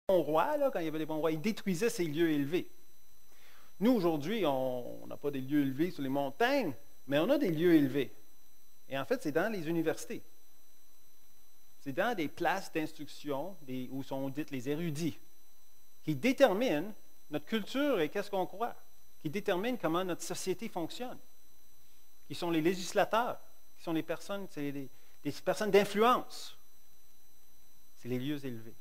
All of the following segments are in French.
bons rois, là, quand il y avait des bons rois, ils détruisaient ces lieux élevés. Nous, aujourd'hui, on n'a pas des lieux élevés sur les montagnes, mais on a des lieux élevés. Et en fait, c'est dans les universités. C'est dans des places d'instruction où sont dites les érudits, qui déterminent notre culture et qu'est-ce qu'on croit, qui déterminent comment notre société fonctionne, qui sont les législateurs, qui sont les personnes, c'est des personnes d'influence. C'est les lieux élevés.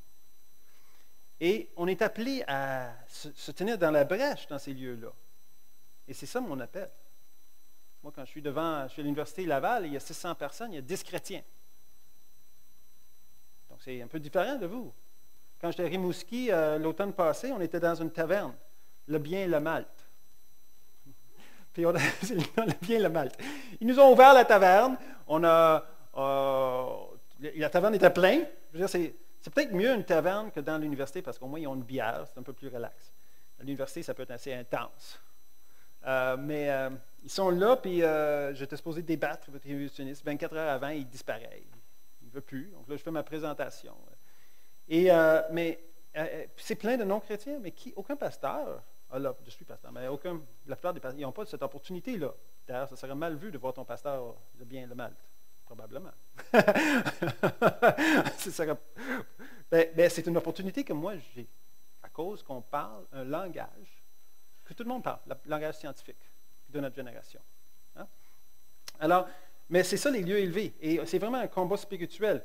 Et on est appelé à se tenir dans la brèche dans ces lieux-là. Et c'est ça mon appel. Moi, quand je suis à l'Université Laval, il y a 600 personnes, il y a 10 chrétiens. Donc, c'est un peu différent de vous. Quand j'étais à Rimouski, l'automne passé, on était dans une taverne, le bien et le malte. Puis, c'est le bien et le malte. Ils nous ont ouvert la taverne. La taverne était pleine. Je veux dire, c'est peut-être mieux une taverne que dans l'université parce qu'au moins, ils ont une bière, c'est un peu plus relax. À l'université, ça peut être assez intense. Mais ils sont là, puis j'étais supposé débattre avec les révolutionnistes. 24 heures avant, il disparaît. Il ne veut plus. Donc là, je fais ma présentation. Mais c'est plein de non-chrétiens, mais aucun pasteur, je suis pasteur, mais la plupart des pasteurs, ils n'ont pas cette opportunité-là. D'ailleurs, ça serait mal vu de voir ton pasteur le bien et le mal, probablement. C'est une opportunité que moi j'ai, à cause qu'on parle un langage que tout le monde parle, le langage scientifique de notre génération. Hein? Alors, mais c'est ça les lieux élevés. Et c'est vraiment un combat spirituel.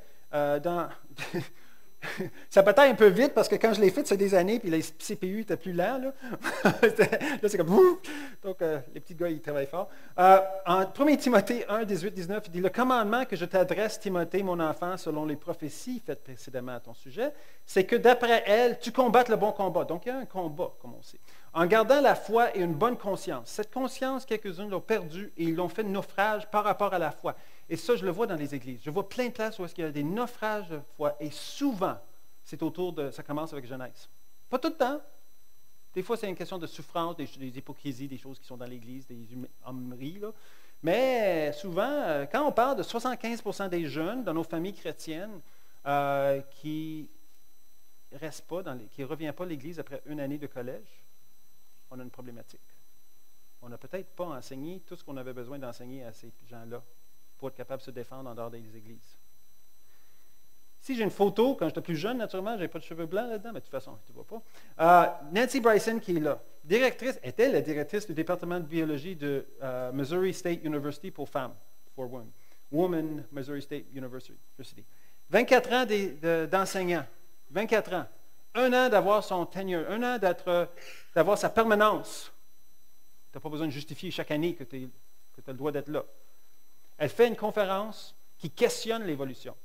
Ça bataille un peu vite parce que quand je l'ai fait, c'est des années, puis les CPU étaient plus lents. Là, là c'est comme ouf! Donc, les petits gars, ils travaillent fort. En 1 Timothée 1, 18, 19, il dit « Le commandement que je t'adresse, Timothée, mon enfant, selon les prophéties faites précédemment à ton sujet, c'est que d'après elles, tu combattes le bon combat. » Donc, il y a un combat, comme on sait. En gardant la foi et une bonne conscience. Cette conscience, quelques-uns l'ont perdue et ils l'ont fait naufrage par rapport à la foi. Et ça, je le vois dans les églises. Je vois plein de places où il y a des naufrages de foi. Et souvent, ça commence avec Genèse. Pas tout le temps. Des fois, c'est une question de souffrance, des hypocrisies, des choses qui sont dans l'Église, des homeries. Là. Mais souvent, quand on parle de 75% des jeunes dans nos familles chrétiennes qui ne reviennent pas à l'Église après une année de collège, on a une problématique. On n'a peut-être pas enseigné tout ce qu'on avait besoin d'enseigner à ces gens-là pour être capable de se défendre en dehors des églises. Si j'ai une photo, quand j'étais plus jeune, naturellement, je n'avais pas de cheveux blancs là-dedans, mais de toute façon, tu ne vois pas. Nancy Bryson, qui est là, était la directrice du département de biologie de Missouri State University pour femmes, for Women Missouri State University. 24 ans d'enseignant, 24 ans. 1 an d'avoir son tenure, 1 an d'avoir sa permanence. Tu n'as pas besoin de justifier chaque année que tu as le droit d'être là. Elle fait une conférence qui questionne l'évolution.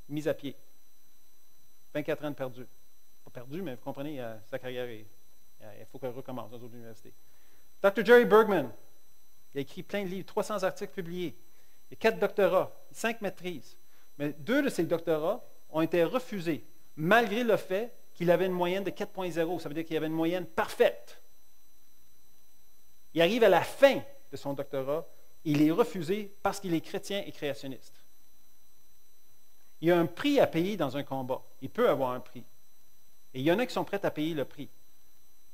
Mise à pied. 24 ans de perdu. Pas perdu, mais vous comprenez, sa carrière, il faut qu'elle recommence dans d'autres universités. Dr. Jerry Bergman, il a écrit plein de livres, 300 articles publiés. Il y a 4 doctorats, 5 maîtrises. Mais 2 de ces doctorats ont été refusés, malgré le fait qu'il avait une moyenne de 4.0. Ça veut dire qu'il avait une moyenne parfaite. Il arrive à la fin de son doctorat, il est refusé parce qu'il est chrétien et créationniste. Il y a un prix à payer dans un combat. Il peut avoir un prix. Et il y en a qui sont prêts à payer le prix.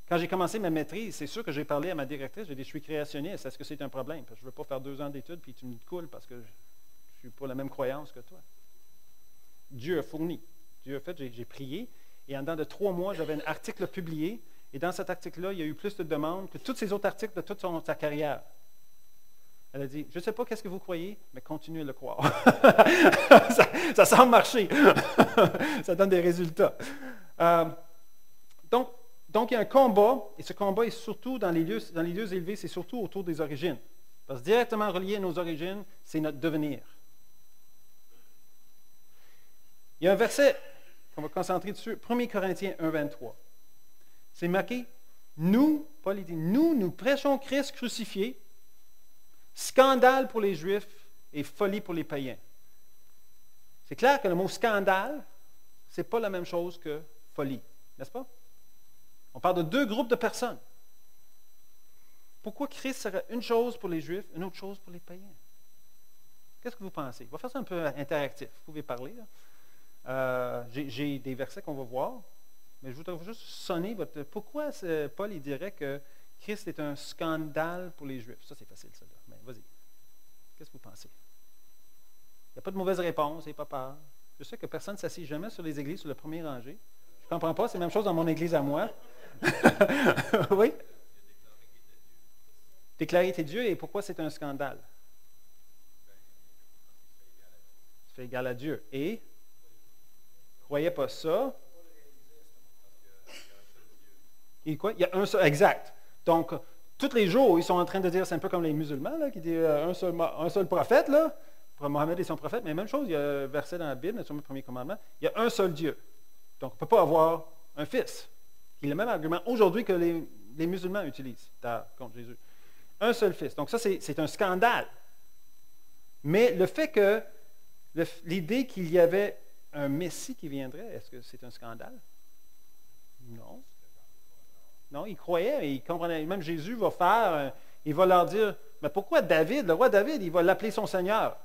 Quand j'ai commencé ma maîtrise, c'est sûr que j'ai parlé à ma directrice, j'ai dit, je suis créationniste, est-ce que c'est un problème? Parce que je ne veux pas faire 2 ans d'études puis tu me coules parce que je ne suis pas la même croyance que toi. Dieu a fourni. Dieu a fait, j'ai prié, et en dedans de 3 mois, j'avais un article publié, et dans cet article-là, il y a eu plus de demandes que tous ces autres articles de toute sa carrière. Elle a dit, je ne sais pas qu'est-ce que vous croyez, mais continuez à le croire. ça semble marcher. Ça donne des résultats. Donc, il y a un combat, et ce combat est surtout dans les lieux élevés, c'est surtout autour des origines. Parce que directement relié à nos origines, c'est notre devenir. Il y a un verset qu'on va concentrer dessus, 1 Corinthiens 1, 23. C'est marqué, nous, Paul dit, nous prêchons Christ crucifié, scandale pour les Juifs et folie pour les païens. C'est clair que le mot scandale, ce n'est pas la même chose que folie, n'est-ce pas? On parle de 2 groupes de personnes. Pourquoi Christ serait une chose pour les Juifs, une autre chose pour les païens? Qu'est-ce que vous pensez? On va faire ça un peu interactif. Vous pouvez parler. J'ai des versets qu'on va voir, mais je voudrais juste sonner votre... Pourquoi Paul il dirait que Christ est un scandale pour les Juifs? Ça, c'est facile, ça. Là. Mais vas-y. Qu'est-ce que vous pensez? Il n'y a pas de mauvaise réponse, n'ayez pas peur. Je sais que personne ne s'assied jamais sur les églises sur le premier rangé. Je ne comprends pas, c'est la même chose dans mon église à moi. Oui? Déclarer était Dieu, et pourquoi c'est un scandale? Tu fais égal à Dieu. Et? Ne croyez pas ça. Et quoi? Il y a un seul, exact. Donc, tous les jours, ils sont en train de dire, c'est un peu comme les musulmans, là, qui disent un seul prophète, là. Mohammed est son prophète, mais même chose, il y a un verset dans la Bible, sur le premier commandement, il y a un seul Dieu. Donc, on ne peut pas avoir un fils. Qui est le même argument aujourd'hui que les musulmans utilisent contre Jésus. Un seul fils. Donc, ça, c'est un scandale. Mais le fait que l'idée qu'il y avait un Messie qui viendrait, est-ce que c'est un scandale? Non. Non, ils croyaient, ils comprenaient. Même Jésus va faire, il va leur dire, mais pourquoi David, le roi David, il va l'appeler son Seigneur?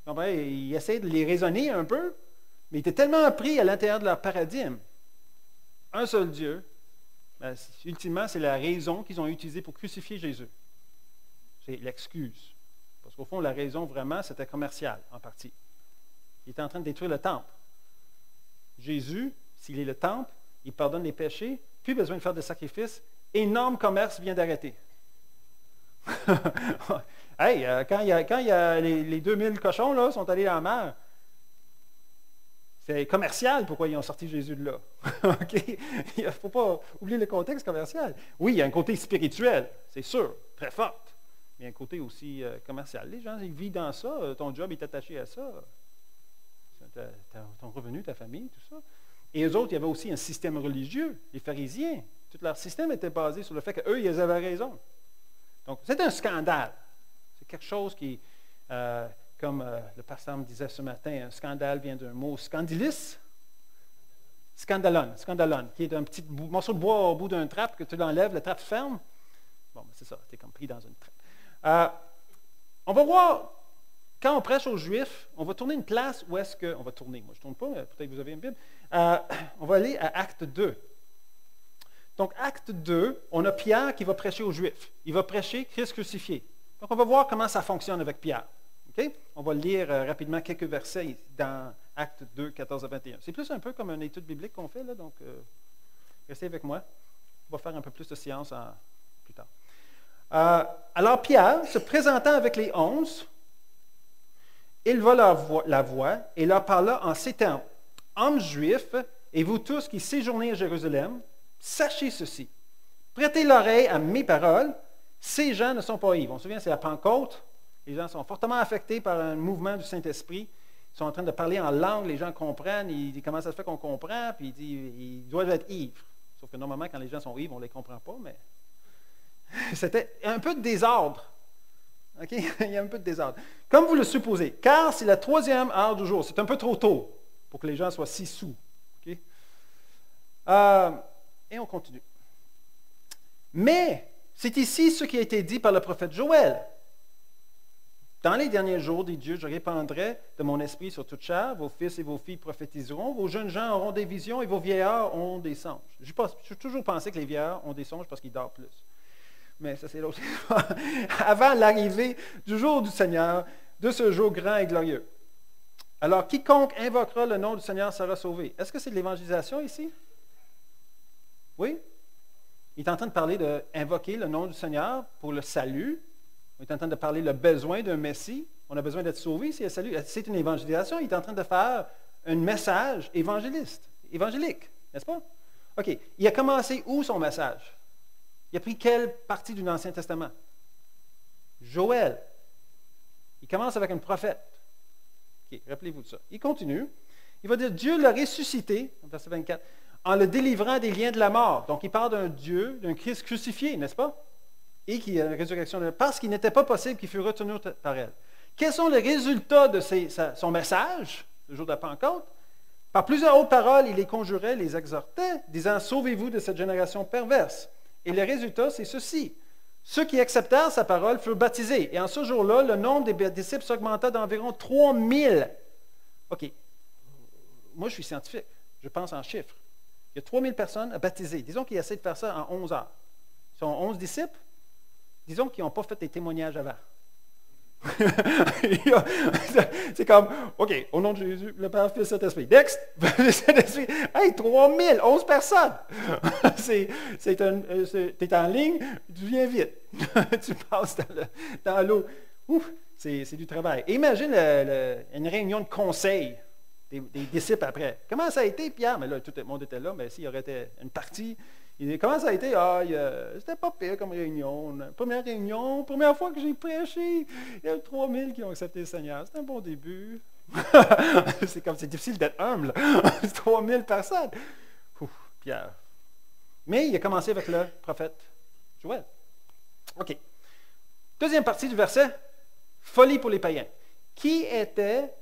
Il essaie de les raisonner un peu, mais il était tellement pris à l'intérieur de leur paradigme. Un seul Dieu, ben, ultimement, c'est la raison qu'ils ont utilisée pour crucifier Jésus. C'est l'excuse. Parce qu'au fond, la raison, vraiment, c'était commercial, en partie. Il était en train de détruire le temple. Jésus, s'il est le temple, il pardonne les péchés, plus besoin de faire de sacrifices, énorme commerce vient d'arrêter. Hey, quand il y a les 2000 cochons là, sont allés dans la mer, c'est commercial pourquoi ils ont sorti Jésus de là. Okay? Il ne faut pas oublier le contexte commercial. Oui, il y a un côté spirituel, c'est sûr, très fort. Mais il y a un côté aussi commercial. Les gens, ils vivent dans ça, ton job est attaché à ça. Ton revenu, ta famille, tout ça. Et eux autres, il y avait aussi un système religieux, les pharisiens. Tout leur système était basé sur le fait qu'eux, ils avaient raison. Donc, c'est un scandale. C'est quelque chose qui, comme le pasteur me disait ce matin, un scandale vient d'un mot scandilis, scandalon, qui est un petit morceau de bois au bout d'une trappe que tu l'enlèves, la trappe se ferme. Bon, ben c'est ça, tu es comme pris dans une trappe. On va voir, quand on prêche aux Juifs, on va tourner une place où est-ce que... On va tourner, moi je ne tourne pas, mais peut-être que vous avez une Bible. On va aller à Acte 2. Donc, Acte 2, on a Pierre qui va prêcher aux Juifs. Il va prêcher Christ crucifié. Donc, on va voir comment ça fonctionne avec Pierre. Okay? On va lire rapidement quelques versets dans Acte 2, 14 à 21. C'est plus un peu comme une étude biblique qu'on fait, là, donc restez avec moi. On va faire un peu plus de science plus tard. Alors, Pierre, se présentant avec les 11, il va la voix et leur parla en ces termes. « Hommes juifs, et vous tous qui séjournez à Jérusalem, sachez ceci. Prêtez l'oreille à mes paroles. Ces gens ne sont pas ivres. On se souvient, c'est la Pentecôte. Les gens sont fortement affectés par un mouvement du Saint-Esprit. Ils sont en train de parler en langue, les gens comprennent. Ils disent comment ça se fait qu'on comprend, puis ils doivent être ivres. Sauf que normalement, quand les gens sont ivres, on ne les comprend pas, mais c'était un peu de désordre. Okay? Il y a un peu de désordre. Comme vous le supposez, car c'est la 3e heure du jour. C'est un peu trop tôt pour que les gens soient si saouls. Okay? Et on continue. Mais c'est ici ce qui a été dit par le prophète Joël. Dans les derniers jours, dit Dieu, je répandrai de mon esprit sur toute chair. Vos fils et vos filles prophétiseront. Vos jeunes gens auront des visions et vos vieillards auront des songes. J'ai toujours pensé que les vieillards ont des songes parce qu'ils dorment plus. Mais ça, c'est l'autre histoire. Avant l'arrivée du jour du Seigneur, de ce jour grand et glorieux. Alors, quiconque invoquera le nom du Seigneur sera sauvé. Est-ce que c'est de l'évangélisation ici? Oui? Il est en train de parler d'invoquer le nom du Seigneur pour le salut. Il est en train de parler le besoin d'un Messie. On a besoin d'être sauvé s'il y a salut. C'est une évangélisation. Il est en train de faire un message évangélique, n'est-ce pas? OK. Il a commencé où son message? Il a pris quelle partie du Ancien Testament? Joël. Il commence avec un prophète. OK, rappelez-vous de ça. Il continue. Il va dire, Dieu l'a ressuscité, verset 24, en le délivrant des liens de la mort. Donc, il parle d'un Dieu, d'un Christ crucifié, n'est-ce pas? Et qui a la résurrection, parce qu'il n'était pas possible qu'il fût retenu par elle. Quels sont les résultats de son message, le jour de la Pentecôte? Par plusieurs autres paroles, il les conjurait, les exhortait, disant, sauvez-vous de cette génération perverse. Et le résultat, c'est ceci. Ceux qui acceptèrent sa parole furent baptisés. Et en ce jour-là, le nombre des disciples s'augmenta d'environ 3000. OK. moi je suis scientifique, je pense en chiffres. Il y a 3000 personnes à baptiser. Disons qu'ils essaient de faire ça en 11 heures. Ils sont 11 disciples. Disons qu'ils n'ont pas fait des témoignages avant. C'est comme, OK, au nom de Jésus, le Père, Fils, Saint-Esprit. Next! Saint-Esprit. Hey, 3000, 11 personnes! T'es en ligne, tu viens vite. Tu passes dans l'eau. Ouf, c'est du travail. Et imagine une réunion de conseil des disciples après. Comment ça a été, Pierre? Mais là, tout le monde était là, mais s'il y aurait été une partie, il dit, comment ça a été? Ah, c'était pas pire comme réunion. Première fois que j'ai prêché, il y a eu 3000 qui ont accepté le Seigneur. C'était un bon début. C'est difficile d'être humble. 3000 personnes. Ouf, Pierre. Mais il a commencé avec le prophète Joël. OK. Deuxième partie du verset, folie pour les païens. Qui était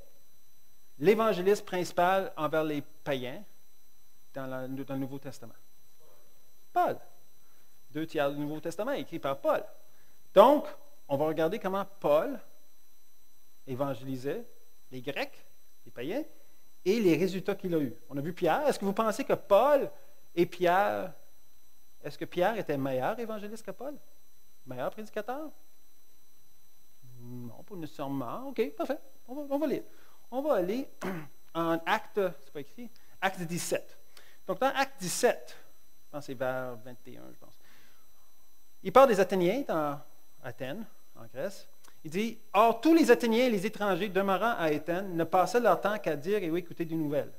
l'évangéliste principal envers les païens dans le Nouveau Testament? Paul. 2/3 du Nouveau Testament écrit par Paul. Donc, on va regarder comment Paul évangélisait les Grecs, les païens, et les résultats qu'il a eus. On a vu Pierre. Est-ce que vous pensez que Paul et Pierre, est-ce que Pierre était meilleur évangéliste que Paul? Meilleur prédicateur? Non, pas nécessairement. OK, parfait. On va lire. On va aller en Acte, c'est pas écrit, Acte 17. Donc, dans Acte 17, je pense que c'est vers 21, je pense. Il parle des Athéniens dans Athènes, en Grèce. Il dit, « Or, tous les Athéniens et les étrangers demeurant à Athènes ne passaient leur temps qu'à dire et écouter des nouvelles.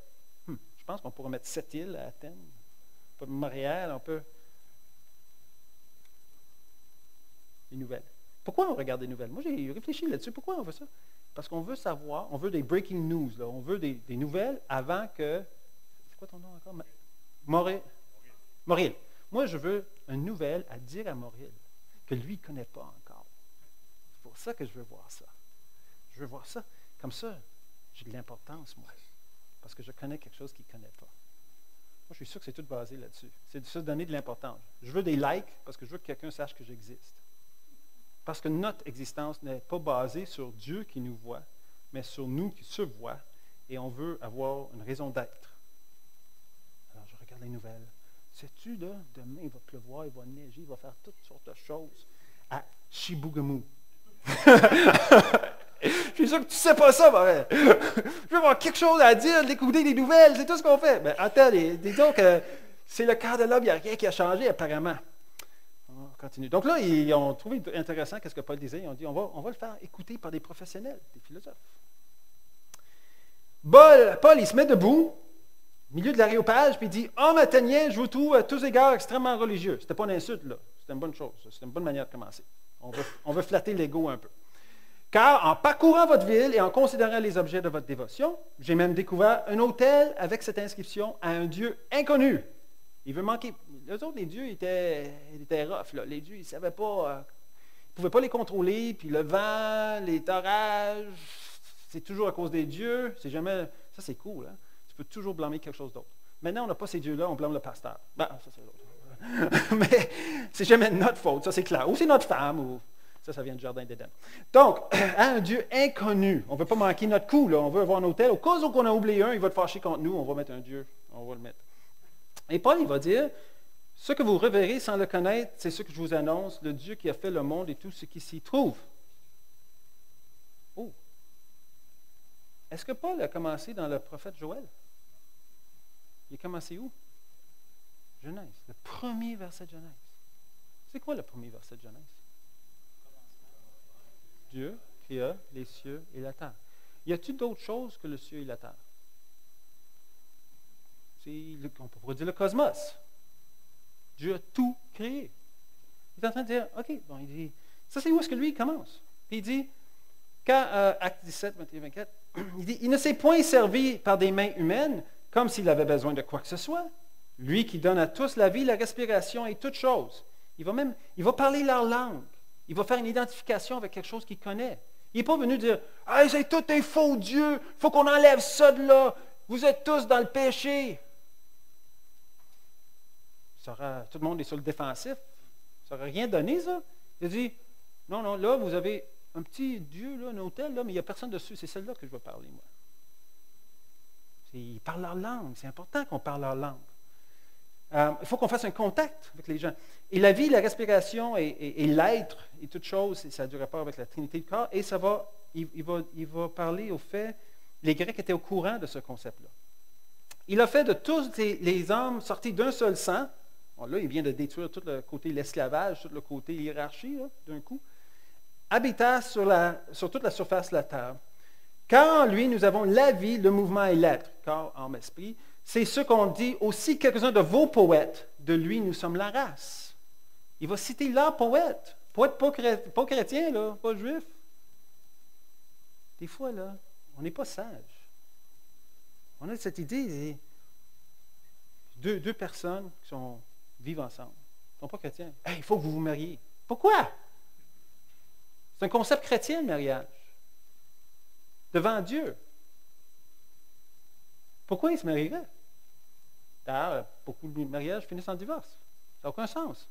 Je pense qu'on pourrait mettre 7 îles à Athènes. Un peu Montréal, un peu. Les nouvelles. Pourquoi on regarde des nouvelles? Moi, j'ai réfléchi là-dessus. Pourquoi on veut ça? Parce qu'on veut savoir, on veut des breaking news, là. On veut des nouvelles avant que... C'est quoi ton nom encore? Mauriel. Moi, je veux une nouvelle à dire à Mauriel que lui ne connaît pas encore. C'est pour ça que je veux voir ça. Je veux voir ça. Comme ça, j'ai de l'importance, moi. Parce que je connais quelque chose qu'il ne connaît pas. Moi, je suis sûr que c'est tout basé là-dessus. C'est de se donner de l'importance. Je veux des likes parce que je veux que quelqu'un sache que j'existe. Parce que notre existence n'est pas basée sur Dieu qui nous voit, mais sur nous qui se voient, et on veut avoir une raison d'être. Alors, je regarde les nouvelles. Sais-tu, là, demain, il va pleuvoir, il va neiger, il va faire toutes sortes de choses à Chibougamau. Je suis sûr que tu ne sais pas ça, mais je veux avoir quelque chose à dire, d'écouter des nouvelles, c'est tout ce qu'on fait. Mais attends, disons que c'est le cœur de l'homme, il n'y a rien qui a changé apparemment. On continue. Donc là, ils ont trouvé intéressant ce que Paul disait. Ils ont dit, on va le faire écouter par des professionnels, des philosophes. Paul, il se met debout, au milieu de l'aréopage, puis il dit, « Homme athénien, je vous trouve à tous égards extrêmement religieux. » C'était pas une insulte, là. C'était une bonne chose. C'était une bonne manière de commencer. On veut flatter l'ego un peu. « Car en parcourant votre ville et en considérant les objets de votre dévotion, j'ai même découvert un autel avec cette inscription à un Dieu inconnu. » Il veut manquer. Les autres, les dieux, ils étaient rough. Là. Les dieux, ils ne savaient pas. Ils ne pouvaient pas les contrôler. Puis le vent, les orages, c'est toujours à cause des dieux. C'est jamais. Ça, c'est cool. Hein? Tu peux toujours blâmer quelque chose d'autre. Maintenant, on n'a pas ces dieux-là, on blâme le pasteur. Ben, ça, c'est l'autre. Mais c'est jamais notre faute, ça, c'est clair. Ou c'est notre femme, ou. Ça vient du jardin d'Éden. Donc, un Dieu inconnu. On ne veut pas manquer notre coup. Là. On veut avoir un autel. Au cas où on a oublié un, il va te fâcher contre nous. On va mettre un Dieu. On va le mettre. Et Paul, il va dire, ce que vous reverrez sans le connaître, c'est ce que je vous annonce, le Dieu qui a fait le monde et tout ce qui s'y trouve. Oh! Est-ce que Paul a commencé dans le prophète Joël? Il a commencé où? Genèse. Le premier verset de Genèse. C'est quoi le premier verset de Genèse? Dieu créa les cieux et la terre. Y a-t-il d'autres choses que le ciel et la terre? On pourrait dire le cosmos. Dieu a tout créé. Il est en train de dire, OK, bon, il dit, ça c'est où est-ce que lui il commence? Puis il dit, quand, Acte 17, 21, 24, il dit, il ne s'est point servi par des mains humaines comme s'il avait besoin de quoi que ce soit. Lui qui donne à tous la vie, la respiration et toutes choses. Il va parler leur langue. Il va faire une identification avec quelque chose qu'il connaît. Il n'est pas venu dire, hey, c'est tout un faux Dieu, il faut qu'on enlève ça de là, vous êtes tous dans le péché. Tout le monde est sur le défensif. Ça n'aurait rien donné, ça. Il a dit, non, là, vous avez un petit Dieu, là, un hôtel, là, mais il n'y a personne dessus. C'est celle-là que je veux parler, moi. Ils parlent leur langue. C'est important qu'on parle leur langue. Il faut qu'on fasse un contact avec les gens. Et la vie, la respiration et l'être et toute chose, ça a du rapport avec la Trinité du corps. Et il va parler au fait, les Grecs étaient au courant de ce concept-là. Il a fait de tous les hommes sortis d'un seul sang. Bon, là, il vient de détruire tout le côté de l'esclavage, tout le côté hiérarchie, d'un coup. Habitat sur toute la surface de la terre. Car en lui, nous avons la vie, le mouvement et l'être, corps, âme, esprit. C'est ce qu'on dit aussi quelques-uns de vos poètes. De lui, nous sommes la race. Il va citer leurs poètes. Poètes pas chrétiens, là, pas juifs. Des fois, là, on n'est pas sage. On a cette idée, deux personnes qui vivent ensemble, qui ne sont pas chrétiens. Hey, il faut que vous vous mariez. Pourquoi? C'est un concept chrétien, le mariage. Devant Dieu. Pourquoi ils se marieraient? D'ailleurs, beaucoup de mariages finissent en divorce. Ça n'a aucun sens.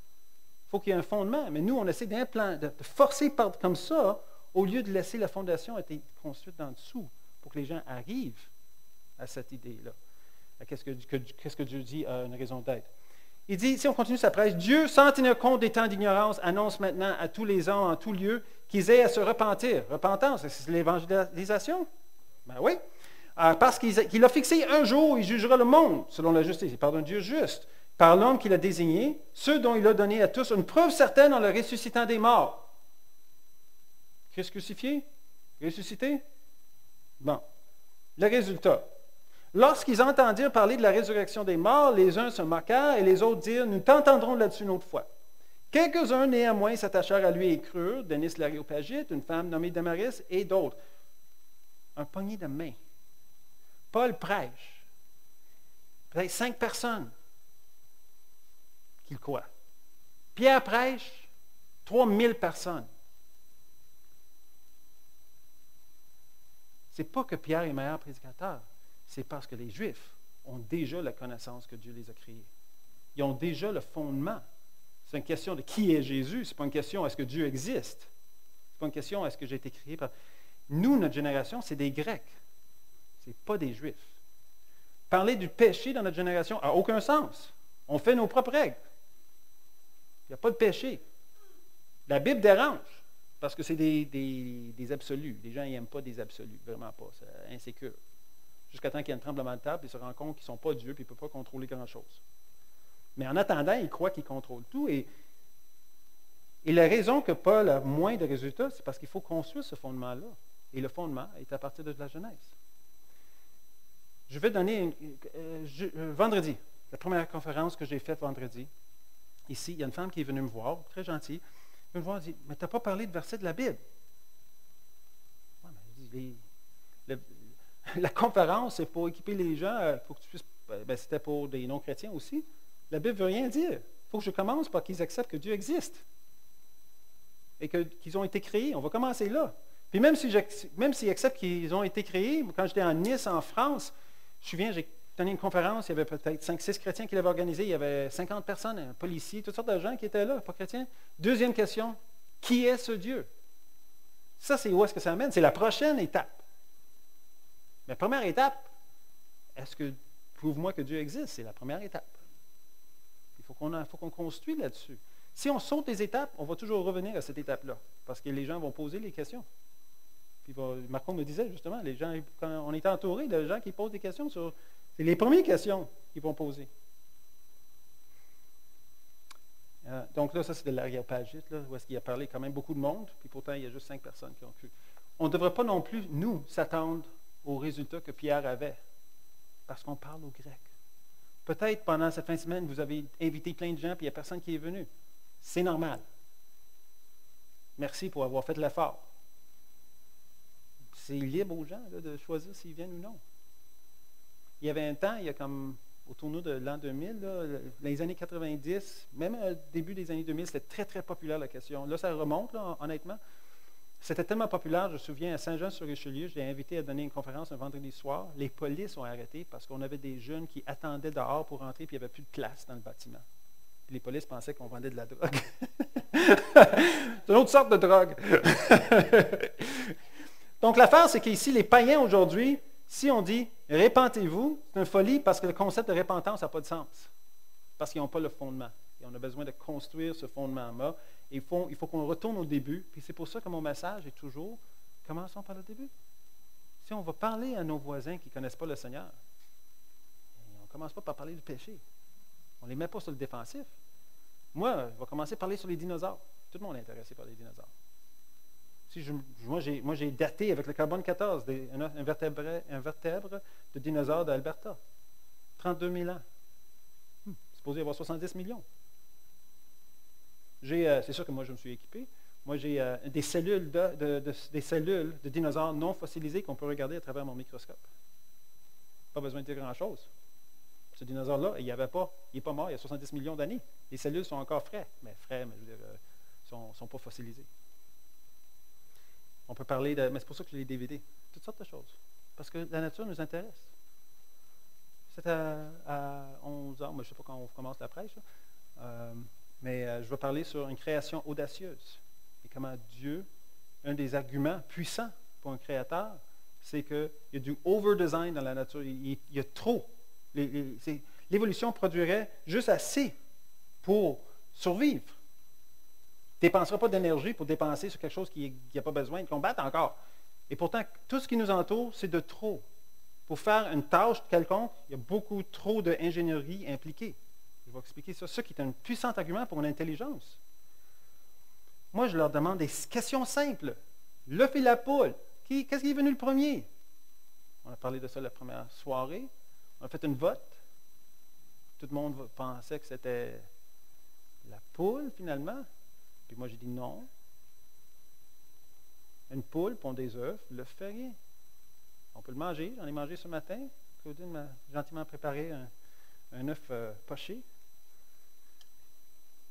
Il faut qu'il y ait un fondement. Mais nous, on essaie de forcer comme ça, au lieu de laisser la fondation être construite en dessous, pour que les gens arrivent à cette idée-là. Qu'est-ce que Dieu dit a une raison d'être? Il dit, si on continue sa prêche, Dieu, sans tenir compte des temps d'ignorance, annonce maintenant à tous les hommes en tout lieu qu'ils aient à se repentir. Repentance, c'est l'évangélisation? Ben oui. Parce qu'il a fixé un jour où il jugera le monde, selon la justice. Il parle d'un Dieu juste. Par l'homme qu'il a désigné, ceux dont il a donné à tous une preuve certaine en le ressuscitant des morts. Christ crucifié? Ressuscité? Bon. Le résultat. Lorsqu'ils entendirent parler de la résurrection des morts, les uns se moquèrent et les autres dirent, nous t'entendrons là-dessus une autre fois. Quelques-uns néanmoins s'attachèrent à lui et crurent, Denis l'Aréopagite, une femme nommée Damaris et d'autres. Un poignet de main. Paul prêche. Peut-être 5 personnes qui le croient. Pierre prêche, 3000 personnes. Ce n'est pas que Pierre est meilleur prédicateur. C'est parce que les Juifs ont déjà la connaissance que Dieu les a créés. Ils ont déjà le fondement. C'est une question de qui est Jésus. Ce n'est pas une question est-ce que Dieu existe. Ce n'est pas une question est-ce que j'ai été créé par... Nous, notre génération, c'est des Grecs. Ce n'est pas des Juifs. Parler du péché dans notre génération n'a aucun sens. On fait nos propres règles. Il n'y a pas de péché. La Bible dérange parce que c'est des absolus. Les gens n'aiment pas des absolus. Vraiment pas. C'est insécure. Jusqu'à temps qu'il y ait un tremblement de terre, puis ils se rendent compte qu'ils ne sont pas Dieu, puis ils ne peuvent pas contrôler grand-chose. Mais en attendant, ils croient qu'ils contrôlent tout. Et la raison que Paul a moins de résultats, c'est parce qu'il faut construire ce fondement-là. Et le fondement est à partir de la Genèse. Je vais donner vendredi, la première conférence que j'ai faite vendredi. Ici, il y a une femme qui est venue me voir, très gentille. Elle me voir et dit, mais tu n'as pas parlé de versets de la Bible. Ouais, mais je dis, la conférence, c'est pour équiper les gens, pour que tu puisses. C'était pour des non-chrétiens aussi. La Bible ne veut rien dire. Il faut que je commence par qu'ils acceptent que Dieu existe. Et qu'ils ont été créés. On va commencer là. Puis même s'ils acceptent qu'ils ont été créés, quand j'étais en Nice, en France, je me souviens, j'ai donné une conférence, il y avait peut-être 5-6 chrétiens qui l'avaient organisée, il y avait 50 personnes, un policier, toutes sortes de gens qui étaient là, pas chrétiens. Deuxième question, qui est ce Dieu? Ça, c'est où est-ce que ça amène? C'est la prochaine étape. Mais première étape, prouve-moi que Dieu existe, c'est la première étape. Il faut qu'on construise là-dessus. Si on saute les étapes, on va toujours revenir à cette étape-là, parce que les gens vont poser les questions. Puis Marco me disait justement, les gens, quand on est entouré de gens qui posent des questions c'est les premières questions qu'ils vont poser. Donc là, ça c'est de l'Aréopagite, où est-ce qu'il a parlé quand même beaucoup de monde, puis pourtant il y a juste 5 personnes qui ont cru. On ne devrait pas non plus, nous, s'attendre aux résultats que Pierre avait, parce qu'on parle au grec. Peut-être pendant cette fin de semaine, vous avez invité plein de gens, puis il n'y a personne qui est venu. C'est normal. Merci pour avoir fait l'effort. C'est libre aux gens là, de choisir s'ils viennent ou non. Il y avait un temps, il y a comme au tournoi de l'an 2000, là, dans les années 90, même au début des années 2000, c'était très, très populaire la question. Là, ça remonte, là, honnêtement. C'était tellement populaire, je me souviens, à Saint-Jean-sur-Richelieu, je l'ai invité à donner une conférence un vendredi soir. Les polices ont arrêté parce qu'on avait des jeunes qui attendaient dehors pour rentrer, puis il n'y avait plus de place dans le bâtiment. Puis les polices pensaient qu'on vendait de la drogue. C'est une autre sorte de drogue. Donc l'affaire, c'est qu'ici, les païens aujourd'hui, si on dit répentez-vous, c'est une folie parce que le concept de repentance n'a pas de sens. Parce qu'ils n'ont pas le fondement. Et on a besoin de construire ce fondement-là. Il faut qu'on retourne au début. Puis c'est pour ça que mon message est toujours, commençons par le début. Si on va parler à nos voisins qui ne connaissent pas le Seigneur, on ne commence pas par parler du péché. On ne les met pas sur le défensif. Moi, je vais commencer par parler sur les dinosaures. Tout le monde est intéressé par les dinosaures. Moi, j'ai daté avec le carbone 14 un vertèbre de dinosaures d'Alberta. 32 000 ans. C'est supposé y avoir 70 millions. C'est sûr que moi, je me suis équipé. Moi, j'ai des cellules de dinosaures non fossilisées qu'on peut regarder à travers mon microscope. Pas besoin de dire grand-chose. Ce dinosaure-là, il n'est pas mort il y a 70 millions d'années. Les cellules sont encore frais, mais je veux dire, sont pas fossilisées. On peut parler mais c'est pour ça que j'ai les DVD. Toutes sortes de choses. Parce que la nature nous intéresse. C'est à 11 heures, moi, je ne sais pas quand on commence la prêche, mais je vais parler sur une création audacieuse. Et comment Dieu, un des arguments puissants pour un créateur, c'est qu'il y a du over-design dans la nature. Il y a trop. L'évolution produirait juste assez pour survivre. Tu ne dépenseras pas d'énergie pour dépenser sur quelque chose qui n'a pas besoin de combattre encore. Et pourtant, tout ce qui nous entoure, c'est de trop. Pour faire une tâche quelconque, il y a beaucoup trop d'ingénierie impliquée. Je vais expliquer ça. Ça qui est un puissant argument pour une intelligence. Moi, je leur demande des questions simples. L'œuf et la poule. Qu'est-ce qui est venu le premier? On a parlé de ça la première soirée. On a fait une vote. Tout le monde pensait que c'était la poule, finalement. Puis moi, j'ai dit non. Une poule pond des œufs, l'œuf fait rien. On peut le manger. J'en ai mangé ce matin. Claudine m'a gentiment préparé un œuf poché.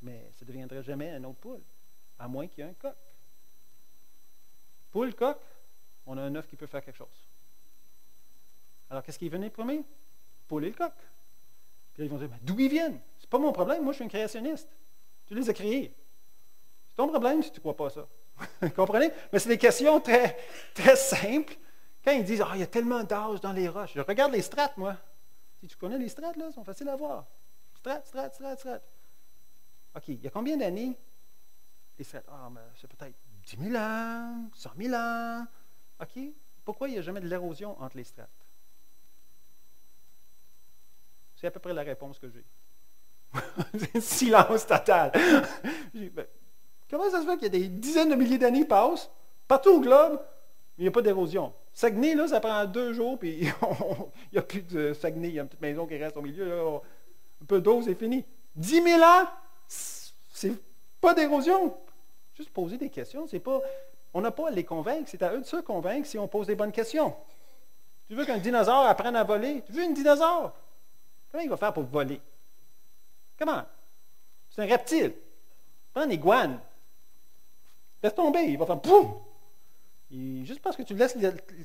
Mais ça ne deviendrait jamais une autre poule, à moins qu'il y ait un coq. Poule, coq, on a un œuf qui peut faire quelque chose. Alors, qu'est-ce qui est venu premier? Poule et le coq. Puis là, ils vont dire, d'où ils viennent? C'est pas mon problème, moi je suis un créationniste. Tu les as créés. C'est ton problème si tu ne crois pas ça. Comprenez? Mais c'est des questions très, très simples. Quand ils disent, il y a tellement d'âge dans les roches. Je regarde les strates, moi. Si tu connais les strates, là, ils sont faciles à voir. Strates. OK, il y a combien d'années? Les strates, mais c'est peut-être 10 000 ans, 100 000 ans. OK, pourquoi il n'y a jamais de l'érosion entre les strates? C'est à peu près la réponse que j'ai. C'est un silence total. Comment ça se fait qu'il y a des dizaines de milliers d'années qui passent, partout au globe, mais il n'y a pas d'érosion? Saguenay, là, ça prend 2 jours, puis il n'y a plus de Saguenay, il y a une petite maison qui reste au milieu, là, un peu d'eau, c'est fini. 10 000 ans, c'est pas d'érosion. Juste poser des questions, c'est pas... On n'a pas à les convaincre, c'est à eux de se convaincre si on pose des bonnes questions. Tu veux qu'un dinosaure apprenne à voler? Tu veux un dinosaure? Comment il va faire pour voler? Comment? C'est un reptile. Prends une iguane. Laisse tomber, il va faire pouf! Juste parce que tu laisses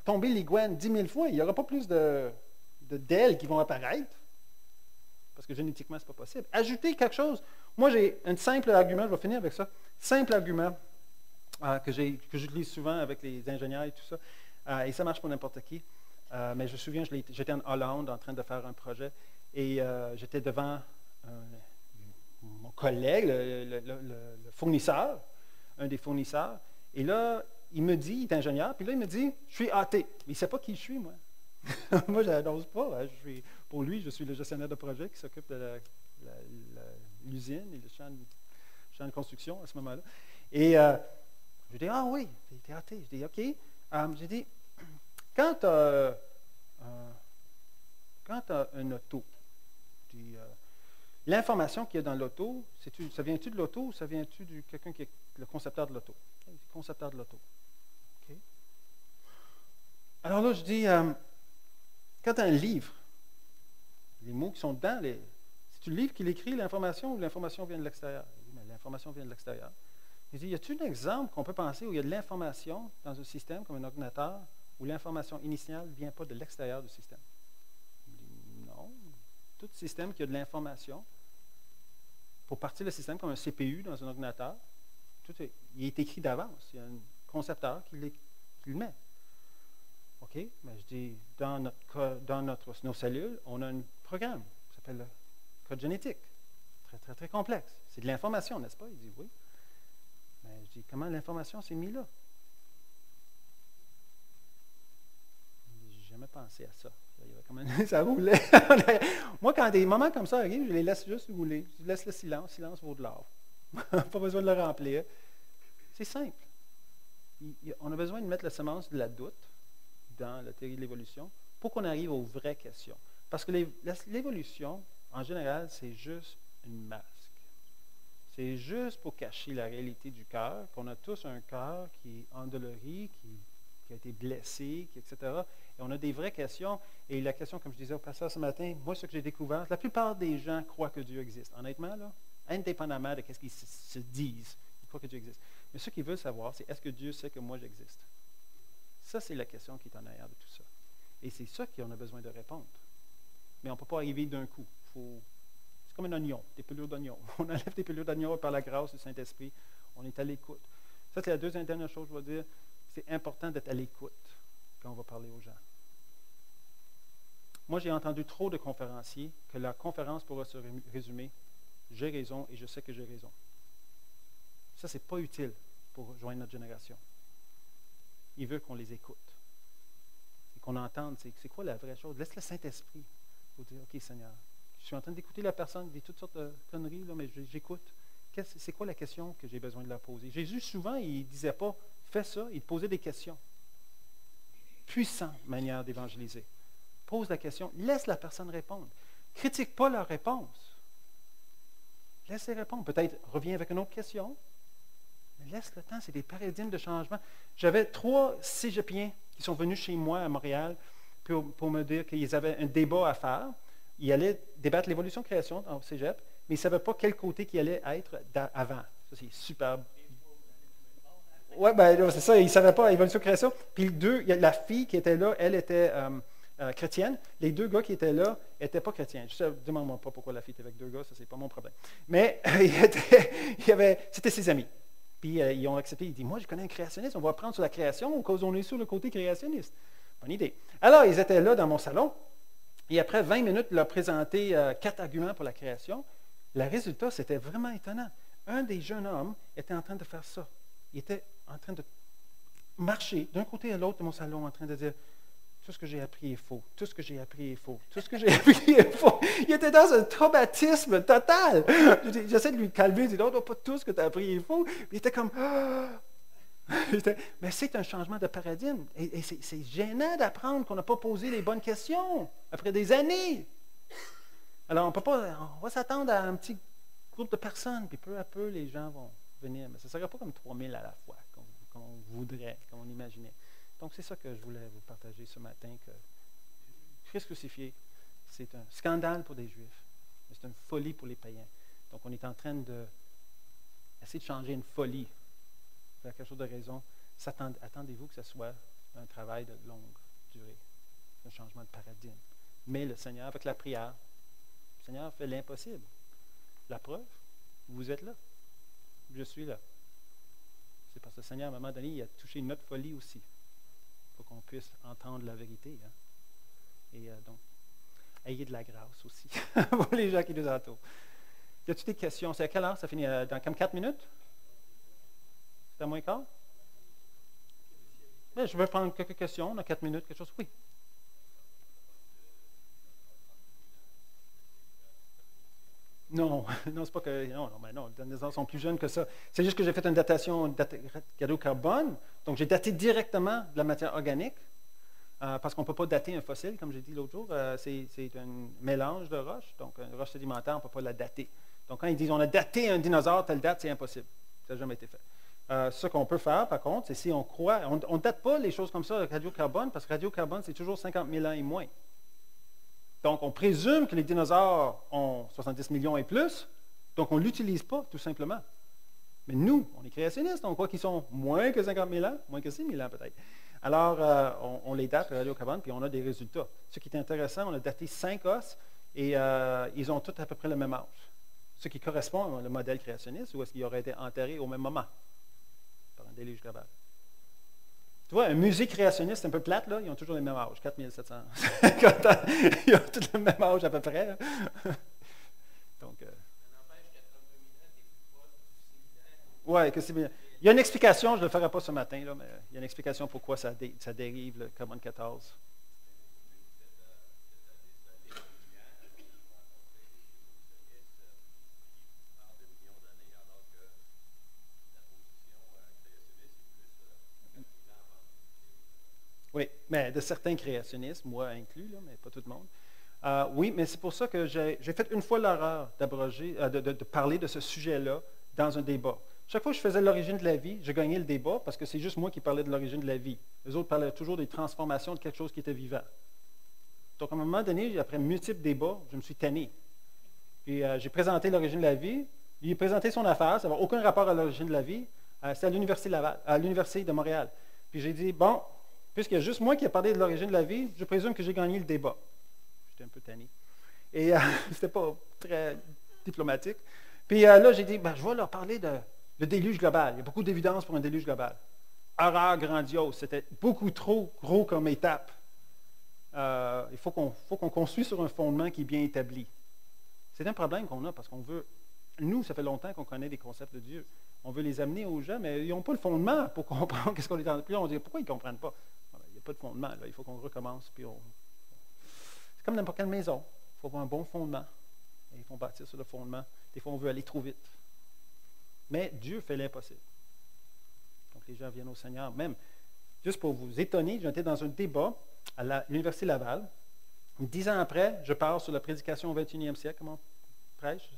tomber l'iguane 10 000 fois, il n'y aura pas plus d'ailes qui vont apparaître. Parce que génétiquement, ce n'est pas possible. Ajouter quelque chose. Moi, j'ai un simple argument, je vais finir avec ça. Simple argument que j'utilise souvent avec les ingénieurs et tout ça. Et ça marche pour n'importe qui. Mais je me souviens, j'étais en Hollande en train de faire un projet et j'étais devant mon collègue, le fournisseur, un des fournisseurs. Et là, il me dit, il est ingénieur, puis là, il me dit, je suis athée. Mais il ne sait pas qui je suis, moi. Moi, je n'ose pas. Hein. Pour lui, je suis le gestionnaire de projet qui s'occupe de l'usine et le champ de construction à ce moment-là. Et je lui dis, oui, tu es athée. Je dis, OK. J'ai dit, quand tu as un auto, l'information qu'il y a dans l'auto, ça vient-tu de l'auto ou ça vient-tu de quelqu'un qui est le concepteur de l'auto? Le concepteur de l'auto. OK. Alors là, je dis, quand tu as un livre, les mots qui sont dedans, c'est-tu le livre qui l'écrit, l'information, ou l'information vient de l'extérieur? L'information vient de l'extérieur. Il dit, y a-t-il un exemple qu'on peut penser où il y a de l'information dans un système, comme un ordinateur, où l'information initiale ne vient pas de l'extérieur du système? Il dit, non. Tout système qui a de l'information, pour partir du système, comme un CPU dans un ordinateur, il est écrit d'avance. Il y a un concepteur qui le met. OK? OK, mais je dis, dans nos cellules, on a un programme qui s'appelle le code génétique. Très, très, très complexe. C'est de l'information, n'est-ce pas? Il dit oui. Mais je dis, comment l'information s'est mise là? J'ai jamais pensé à ça. Il y avait comme ça roulait. Moi, quand des moments comme ça arrivent, je les laisse juste rouler. Je laisse le silence. Silence vaut de l'or. Pas besoin de le remplir. C'est simple. On a besoin de mettre la semence de la doute dans la théorie de l'évolution pour qu'on arrive aux vraies questions. Parce que l'évolution, en général, c'est juste une masque. C'est juste pour cacher la réalité du cœur, qu'on a tous un cœur qui est endolori, qui a été blessé, etc. Et on a des vraies questions. Et la question, comme je disais au pasteur ce matin, moi, ce que j'ai découvert, la plupart des gens croient que Dieu existe. Honnêtement, là, indépendamment de ce qu'ils se disent, ils croient que Dieu existe. Mais ce qu'ils veulent savoir, c'est est-ce que Dieu sait que moi j'existe? Ça, c'est la question qui est en arrière de tout ça. Et c'est ça qu'on a besoin de répondre. Mais on ne peut pas arriver d'un coup. C'est comme un oignon, des pelures d'oignon. On enlève des pelures d'oignon par la grâce du Saint-Esprit. On est à l'écoute. Ça, c'est la deuxième dernière chose que je vais dire. C'est important d'être à l'écoute quand on va parler aux gens. Moi, j'ai entendu trop de conférenciers que la conférence pourra se résumer « J'ai raison et je sais que j'ai raison ». Ça, ce n'est pas utile pour joindre notre génération. Il veut qu'on les écoute. Et qu'on entende, c'est quoi la vraie chose? Laisse le Saint-Esprit pour dire, OK, Seigneur, je suis en train d'écouter la personne, il dit toutes sortes de conneries, là, mais j'écoute. C'est quoi la question que j'ai besoin de leur poser? Jésus, souvent, il ne disait pas, fais ça, il posait des questions. Puissante manière d'évangéliser. Pose la question, laisse la personne répondre. Critique pas leur réponse. Laisse-les répondre. Peut-être reviens avec une autre question. Mais laisse le temps, c'est des paradigmes de changement. J'avais 3 cégepiens qui sont venus chez moi à Montréal pour me dire qu'ils avaient un débat à faire. Ils allaient débattre l'évolution-création au cégep, mais ils ne savaient pas quel côté qui allait être avant. Ça, c'est super. Oui, ben, c'est ça, ils ne savaient pas l'évolution-création. Puis la fille qui était là, elle était chrétienne. Les 2 gars qui étaient là n'étaient pas chrétiens. Je ne demande-moi pas pourquoi la fille était avec 2 gars, ça, c'est pas mon problème. Mais c'était ses amis. Puis ils ont accepté. Il dit, moi, je connais un créationniste, on va apprendre sur la création ou qu'on est sur le côté créationniste. Bonne idée. Alors, ils étaient là dans mon salon. Et après 20 minutes, leur présenter 4 arguments pour la création. Le résultat, c'était vraiment étonnant. Un des jeunes hommes était en train de faire ça. Il était en train de marcher d'un côté à l'autre de mon salon, en train de dire, tout ce que j'ai appris est faux, tout ce que j'ai appris est faux, tout ce que j'ai appris est faux. Il était dans un traumatisme total. J'essaie de lui calmer, je dis, non, pas tout ce que tu as appris est faux. Il était comme, mais c'est un changement de paradigme. Et c'est gênant d'apprendre qu'on n'a pas posé les bonnes questions après des années. Alors, on va s'attendre à un petit groupe de personnes, puis peu à peu, les gens vont venir. Mais ça ne serait pas comme 3000 à la fois, comme on voudrait, comme on imaginait. Donc, c'est ça que je voulais vous partager ce matin, que Christ crucifié, c'est un scandale pour des Juifs, mais c'est une folie pour les païens. Donc, on est en train d'essayer de changer une folie vers quelque chose de raison. Attendez-vous que ce soit un travail de longue durée, un changement de paradigme. Mais le Seigneur, avec la prière, le Seigneur fait l'impossible. La preuve, vous êtes là. Je suis là. C'est parce que le Seigneur, à un moment donné, il a touché notre folie aussi. Il faut qu'on puisse entendre la vérité. Hein? Et donc, ayez de la grâce aussi pour les gens qui nous entourent. Y a-t-il des questions? C'est à quelle heure? Ça finit dans comme 4 minutes? C'est à moins quart? Mais je vais prendre quelques questions dans 4 minutes, quelque chose. Oui. Non, non, c'est pas que. Non, les dinosaures sont plus jeunes que ça. C'est juste que j'ai fait une datation radiocarbone. Donc, j'ai daté directement de la matière organique. Parce qu'on ne peut pas dater un fossile, comme j'ai dit l'autre jour. C'est un mélange de roches. Donc, une roche sédimentaire, on ne peut pas la dater. Donc, quand ils disent on a daté un dinosaure, telle date, c'est impossible. Ça n'a jamais été fait. Ce qu'on peut faire, par contre, c'est si on croit. On ne date pas les choses comme ça avec radiocarbone, parce que radiocarbone, c'est toujours 50 000 ans et moins. Donc, on présume que les dinosaures ont 70 millions et plus, donc on ne l'utilise pas, tout simplement. Mais nous, on est créationnistes, on croit qu'ils sont moins que 50 000 ans, moins que 6 000 ans peut-être. Alors, on les date, le radiocarbone, puis on a des résultats. Ce qui est intéressant, on a daté 5 os, et ils ont tous à peu près le même âge. Ce qui correspond au modèle créationniste, ou est-ce qu'ils auraient été enterrés au même moment, par un déluge global. Tu vois, un musée créationniste un peu plate, là, ils ont toujours le même âge, 4700. Ils ont tous le même âge à peu près. Là. Donc, ouais, que c'est bien. Il y a une explication, je ne le ferai pas ce matin, là, mais il y a une explication pourquoi ça dérive le carbone 14. Oui, mais de certains créationnistes, moi inclus, là, mais pas tout le monde. Oui, mais c'est pour ça que j'ai fait une fois l'erreur d'abroger, de parler de ce sujet-là dans un débat. Chaque fois que je faisais l'origine de la vie, je gagnais le débat parce que c'est juste moi qui parlais de l'origine de la vie. Les autres parlaient toujours des transformations de quelque chose qui était vivant. Donc, à un moment donné, après multiples débats, je me suis tanné. Puis, j'ai présenté l'origine de la vie. Il a présenté son affaire, ça n'a aucun rapport à l'origine de la vie. C'est à l'Université Laval, à l'Université de Montréal. Puis, j'ai dit, bon, puisqu'il y a juste moi qui ai parlé de l'origine de la vie, je présume que j'ai gagné le débat. J'étais un peu tanné. Et c'était pas très diplomatique. Puis là, j'ai dit, ben, je vais leur parler de le déluge global. Il y a beaucoup d'évidence pour un déluge global. Horreur grandiose. C'était beaucoup trop gros comme étape. Il faut qu'on construise sur un fondement qui est bien établi. C'est un problème qu'on a parce qu'on veut. Nous, ça fait longtemps qu'on connaît les concepts de Dieu. On veut les amener aux gens, mais ils n'ont pas le fondement pour comprendre qu'est-ce qu'on est en train de. Puis là, on dit pourquoi ils ne comprennent pas? Il n'y a pas de fondement. Là. Il faut qu'on recommence. Puis c'est comme n'importe quelle maison. Il faut avoir un bon fondement. Et il faut bâtir sur le fondement. Des fois, on veut aller trop vite. Mais Dieu fait l'impossible. Donc, les gens viennent au Seigneur. Même, juste pour vous étonner, j'étais dans un débat à l'Université Laval. 10 ans après, je pars sur la prédication au 21e siècle. Comment prêche?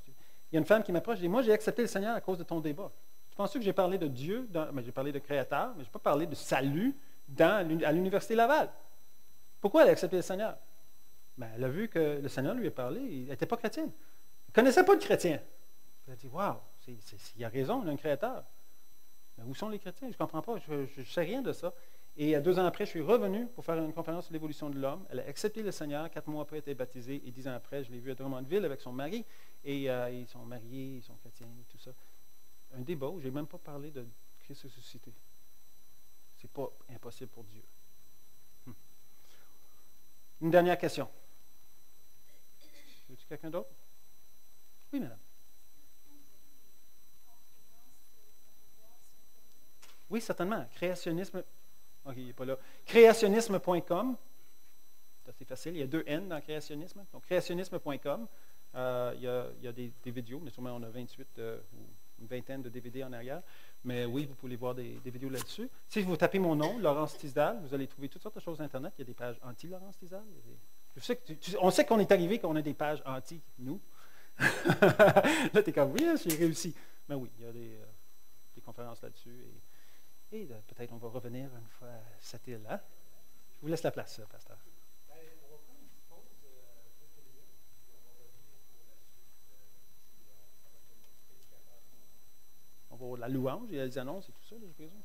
Il y a une femme qui m'approche et dit, moi, j'ai accepté le Seigneur à cause de ton débat. Tu penses que j'ai parlé de Dieu, j'ai parlé de Créateur, mais je n'ai pas parlé de salut à l'Université Laval. Pourquoi elle a accepté le Seigneur? Ben, elle a vu que le Seigneur lui a parlé, il n'était pas chrétien. Il ne connaissait pas de chrétien. Elle a dit, waouh, il a raison, il y a un Créateur. Mais où sont les chrétiens? Je ne comprends pas, je ne sais rien de ça. Et 2 ans après, je suis revenu pour faire une conférence sur l'évolution de l'homme. Elle a accepté le Seigneur. 4 mois après, elle a été baptisée. Et 10 ans après, je l'ai vue à Drummondville avec son mari. Et ils sont mariés, ils sont chrétiens, tout ça. Un débat où je n'ai même pas parlé de Christ ressuscité. Ce n'est pas impossible pour Dieu. Une dernière question. Veux-tu quelqu'un d'autre? Oui, madame. Oui, certainement. Créationnisme. OK, il n'est pas là. Créationnisme.com. C'est facile. Il y a 2 N dans créationnisme. Donc, créationnisme.com. Il y a des vidéos. Mais sûrement, on a 28 ou une vingtaine de DVD en arrière. Mais oui, vous pouvez voir des vidéos là-dessus. Si vous tapez mon nom, Laurence Tisdale, vous allez trouver toutes sortes de choses sur Internet. Il y a des pages anti-Laurence Tisdale. On sait qu'on est arrivé, qu'on a des pages anti-nous. Là, tu es comme, oui, j'ai réussi. Mais oui, il y a des conférences là-dessus. Et peut-être on va revenir une fois à cette île-là. Je vous laisse la place, pasteur. On va voir la louange, il y a les annonces et tout ça, là, je présume.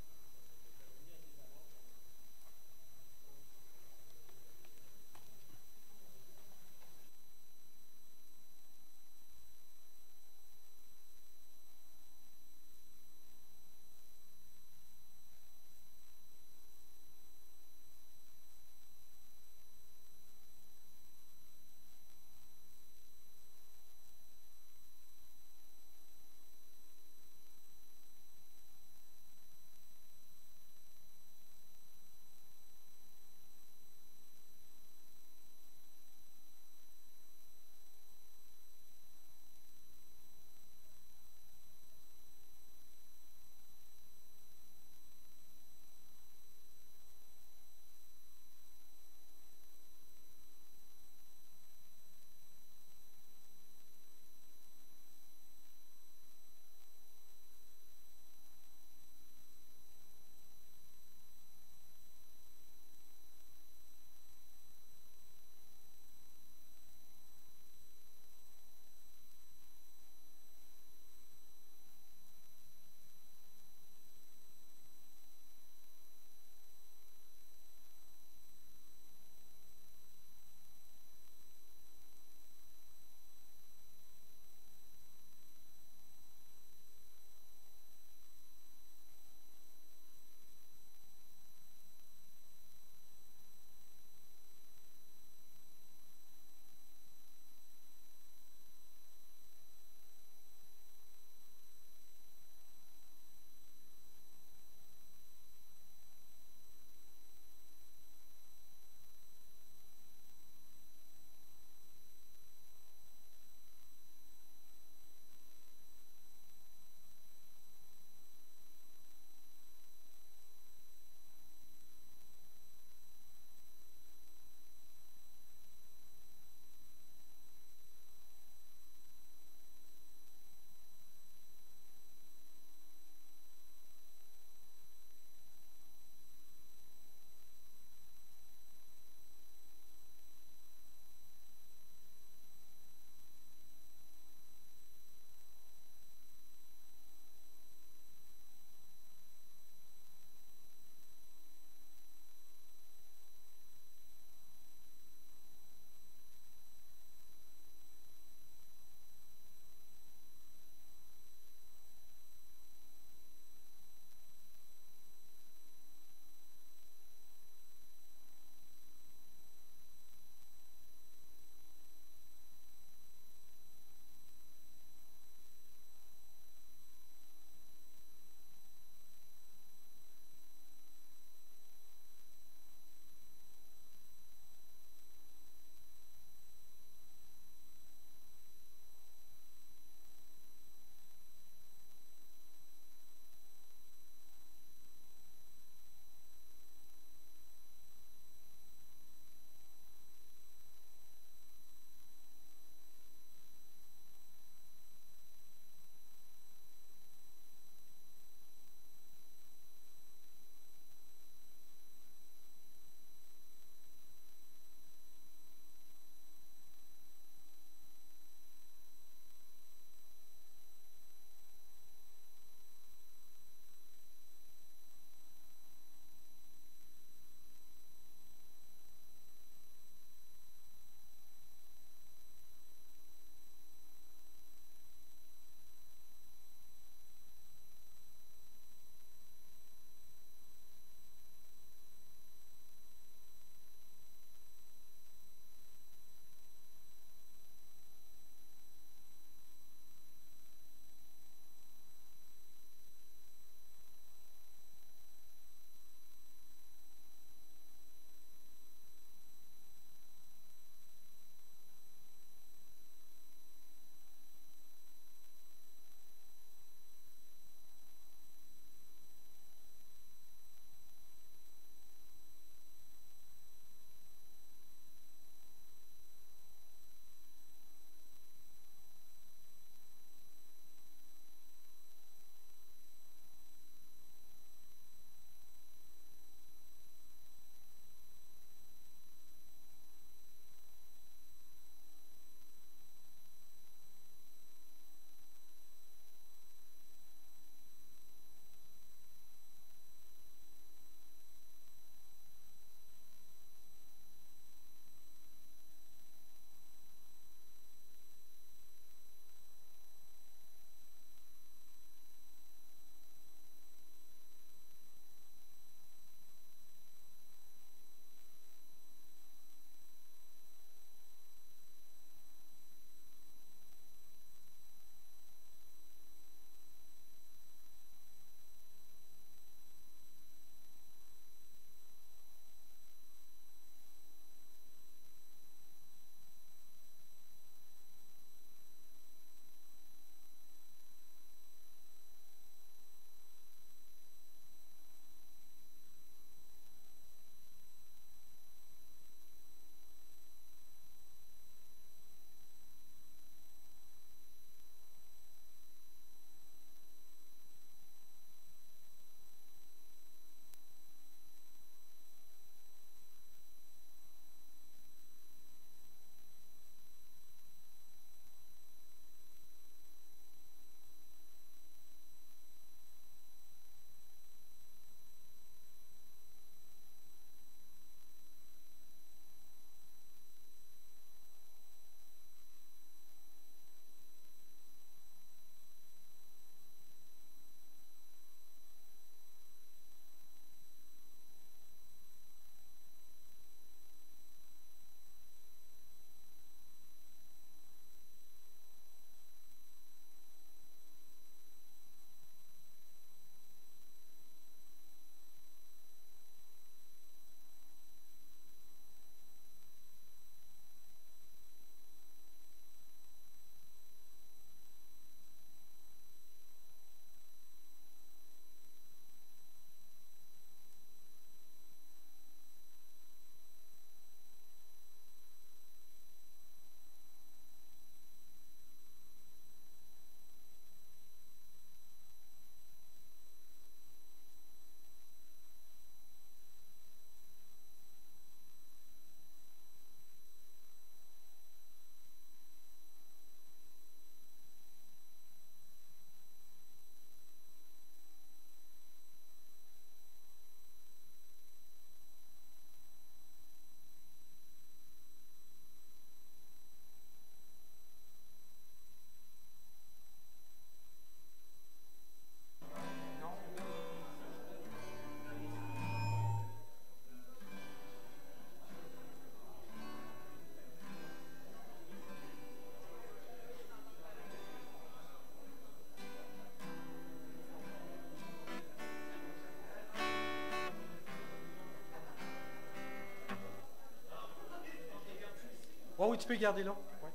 tu peux garder là. Ouais.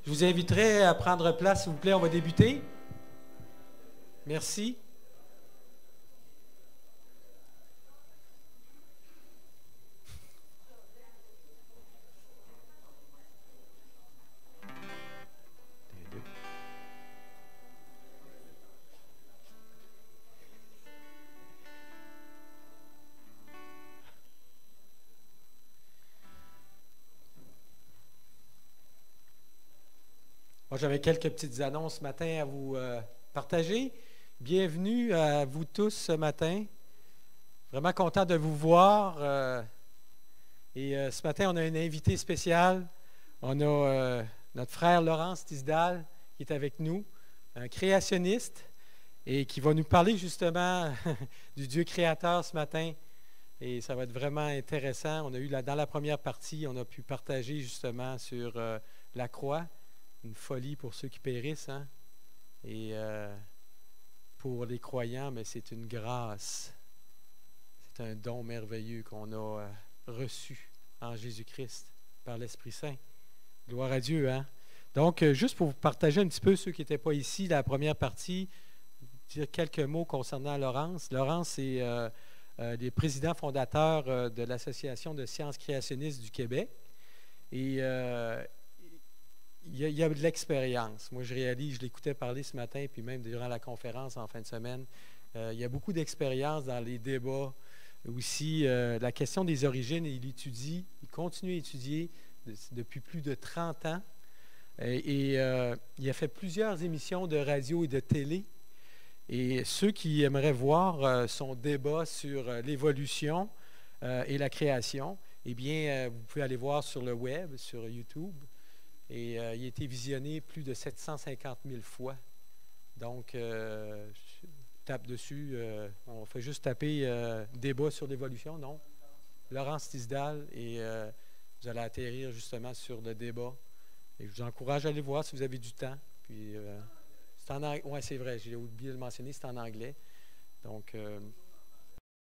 Je vous inviterai à prendre place, s'il vous plaît. On va débuter. Merci. Moi, j'avais quelques petites annonces ce matin à vous partager. Bienvenue à vous tous ce matin. Vraiment content de vous voir. Ce matin, on a un invité spécial. On a notre frère Laurence Tisdal qui est avec nous, un créationniste, et qui va nous parler justement du Dieu créateur ce matin. Et ça va être vraiment intéressant. On a eu dans la première partie, on a pu partager justement sur la croix. Une folie pour ceux qui périssent, hein? Et pour les croyants, mais c'est une grâce. C'est un don merveilleux qu'on a reçu en Jésus-Christ par l'Esprit Saint. Gloire à Dieu, hein? Donc, juste pour vous partager un petit peu ceux qui n'étaient pas ici, la première partie, dire quelques mots concernant Laurence. Laurence est le président fondateur de l'Association de sciences créationnistes du Québec. Et il y a de l'expérience. Moi, je réalise, je l'écoutais parler ce matin, puis même durant la conférence en fin de semaine, il y a beaucoup d'expérience dans les débats. Aussi, la question des origines, il continue à étudier depuis plus de 30 ans. Il a fait plusieurs émissions de radio et de télé. Et ceux qui aimeraient voir son débat sur l'évolution et la création, eh bien, vous pouvez aller voir sur le web, sur YouTube. Et il a été visionné plus de 750 000 fois. Donc, je tape dessus. On fait juste taper débat sur l'évolution, non? Laurence Tisdal. Et vous allez atterrir justement sur le débat. Et je vous encourage à aller voir si vous avez du temps. Puis, c'est en anglais. Oui, c'est vrai, j'ai oublié de le mentionner, c'est en anglais. Donc,